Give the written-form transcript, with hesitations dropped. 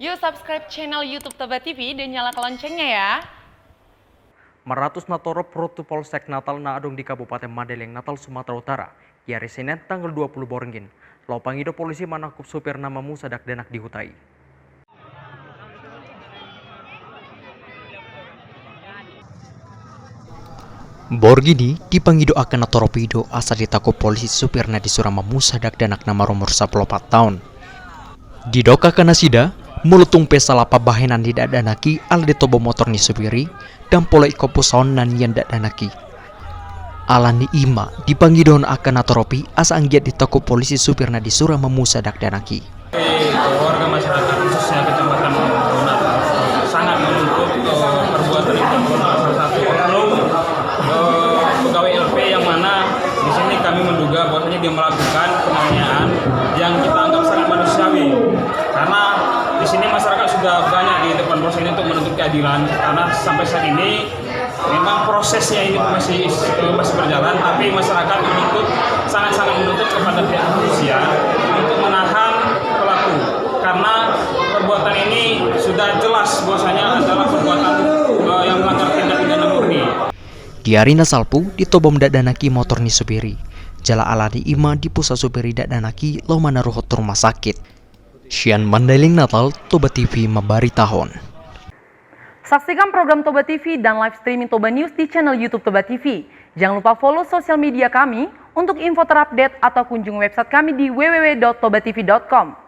Yuk subscribe channel YouTube Toba TV dan nyalakan loncengnya ya. Meratus natoro protu Polsek Natal Naadong di Kabupaten Madeleng, Natal, Sumatera Utara. Di hari Senin tanggal 20 Borenggin. Lopangido polisi manakub supir nama Musa dak denak di Hutai. Borgini dipangido akan natoropido asa ditakup polisi supirna di Surama Musa dak denak nama umur 14 tahun. Didoka kana sida, mulutung pesalapa bahenan di dadanaki ala ditobo motor ni supiri dan pola ikopo saunan yang dadanaki. Alani ima dipanggidon akan natoropi asa anggiat ditakup polisi supirna di Surama Musa dak danaki. Warga masyarakat khususnya Kecamatan Natal sangat menuntut perbuatan yang dilakukan salah satu oknum pegawai LP yang mana di sini kami menduga bahwasanya dia melakukan penganiayaan yang kita anggap sangat manusiawi, karena di sini masyarakat sudah banyak di depan proses ini untuk menuntut keadilan, karena sampai saat ini memang prosesnya ini masih berjalan, tapi masyarakat ikut sangat-sangat menuntut kepada pihak kepolisian untuk menahan pelaku, karena perbuatan ini sudah jelas bahwasanya adalah perbuatan yang melanggar tindak pidana murni. Di Arina Salpu ditobom dadanaki motor ni supiri. Jala alani ima di pusat supiri dadanaki lo manaruhot rumah sakit. Sian Mandailing Natal, Toba TV Mabari Tahun. Saksikan program Toba TV dan live streaming Toba News di channel YouTube Toba TV. Jangan lupa follow sosial media kami untuk info terupdate atau kunjungi website kami di www.tobatv.com.